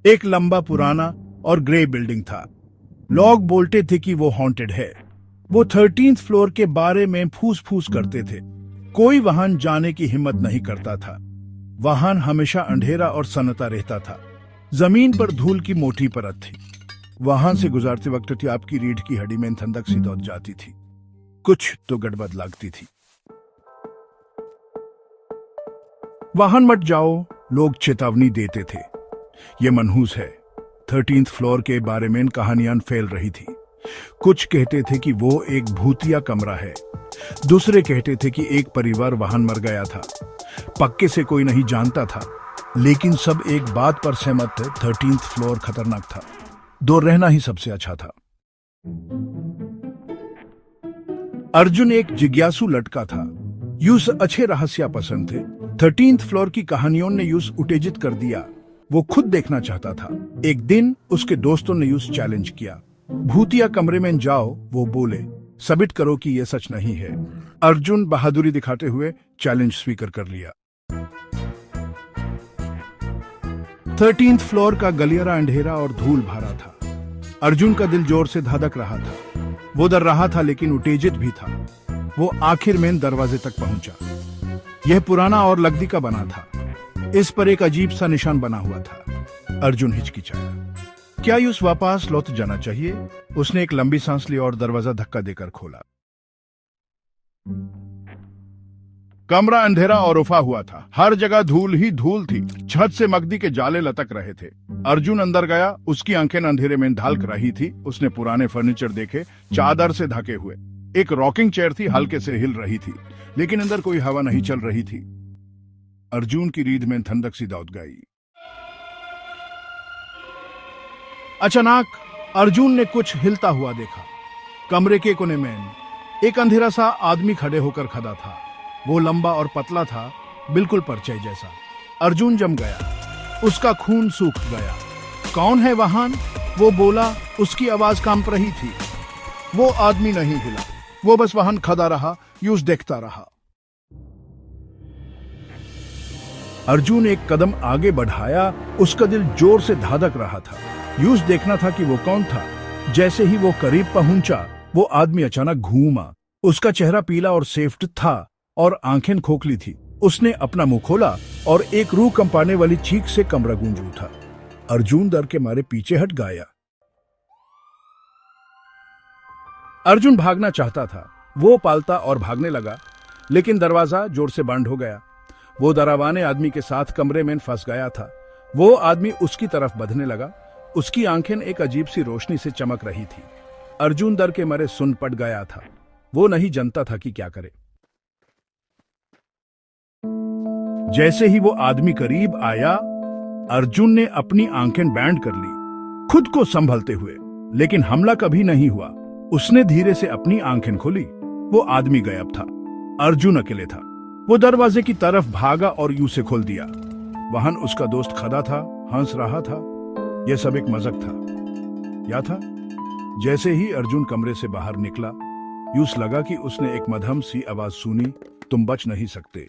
एक लंबा पुराना और ग्रे बिल्डिंग था। लोग बोलते थे कि वो हॉन्टेड है। वो 13th फ्लोर के बारे में फूस फूस करते थे। कोई वहां जाने की हिम्मत नहीं करता था। वहां हमेशा अंधेरा और सन्नाटा रहता था। जमीन पर धूल की मोटी परत थी। वहां से गुजरते वक्त आपकी रीढ़ की हड्डी में ठंडक सी दौड़ जाती थी। कुछ तो गड़बड़ लगती थी। वहां मत जाओ, लोग चेतावनी देते थे। ये मनहूस है। 13th फ्लोर के बारे में कहानियां फैल रही थी। कुछ कहते थे कि वो एक भूतिया कमरा है। दूसरे कहते थे कि एक परिवार वहां मर गया था। पक्के से कोई नहीं जानता था, लेकिन सब एक बात पर सहमत थे, 13th फ्लोर खतरनाक था। दूर रहना ही सबसे अच्छा था। अर्जुन एक जिज्ञासु लड़का था। यूस अच्छे रहस्य पसंद थे। 13th फ्लोर की कहानियों ने यूस उत्तेजित कर दिया। वो खुद देखना चाहता था। एक दिन उसके दोस्तों ने यूस चैलेंज किया, भूतिया कमरे में जाओ। वो बोले, साबित करो कि यह सच नहीं है। अर्जुन बहादुरी दिखाते हुए चैलेंज स्वीकार कर लिया। 13th फ्लोर का गलियारा अंधेरा और धूल भरा था। अर्जुन का दिल जोर से धड़क रहा था। वो डर रहा था लेकिन उत्तेजित भी था। वो आखिर में दरवाजे तक पहुंचा। यह पुराना और लकड़ी का बना था। इस पर एक अजीब सा निशान बना हुआ था। अर्जुन हिचकिचाया। क्या यूस वापस लौट जाना चाहिए? उसने एक लंबी सांस ली और दरवाजा धक्का देकर खोला। कमरा अंधेरा और उफा हुआ था। हर जगह धूल ही धूल थी। छत से मकड़ी के जाले लटक रहे थे। अर्जुन अंदर गया। उसकी आंखें अंधेरे में ढलक रही थी। उसने पुराने फर्नीचर देखे, चादर से ढके हुए। एक रॉकिंग चेयर थी, हल्के से हिल रही थी, लेकिन अंदर कोई हवा नहीं चल रही थी। अर्जुन की रीढ़ में ठंडक सी दौड़ गई। अचानक अर्जुन ने कुछ हिलता हुआ देखा। कमरे के कोने में एक अंधेरा सा आदमी खड़े होकर खड़ा था। वो लंबा और पतला था, बिल्कुल परछाई जैसा। अर्जुन जम गया। उसका खून सूख गया। कौन है वहां? वो बोला। उसकी आवाज कांप रही थी। वो आदमी नहीं हिला। वो बस वहां खड़ा रहा, यूस देखता रहा। अर्जुन एक कदम आगे बढ़ाया। उसका दिल जोर से धड़क रहा था। यूस देखना था कि वो कौन था। जैसे ही वो करीब पहुंचा, वो आदमी अचानक घूमा। उसका चेहरा पीला और सेफ्ट था और आंखें खोखली थी। उसने अपना मुंह खोला और एक रूह कंपाने वाली चीख से कमरा गूंज उठा। अर्जुन डर के मारे पीछे हट गया। अर्जुन भागना चाहता था। वो पालता और भागने लगा, लेकिन दरवाजा जोर से बंद हो गया। वो डरावाने आदमी के साथ कमरे में फंस गया था। वो आदमी उसकी तरफ बढ़ने लगा। उसकी आंखें एक अजीब सी रोशनी से चमक रही थी। अर्जुन डर के मारे सुन पड़ गया था। वो नहीं जानता था कि क्या करे। जैसे ही वो आदमी करीब आया, अर्जुन ने अपनी आंखें बैंड कर ली, खुद को संभलते हुए, लेकिन हमला कभी नहीं हुआ। उसने धीरे से अपनी आंखें खोली। वो आदमी गायब था। अर्जुन अकेले था। वो दरवाजे की तरफ भागा और यूं से खोल दिया। वहां उसका दोस्त खड़ा था, हंस रहा था। यह सब एक मजाक था। या था? जैसे ही अर्जुन कमरे से बाहर निकला, यूं लगा कि उसने एक मध्यम सी आवाज सुनी, तुम बच नहीं सकते।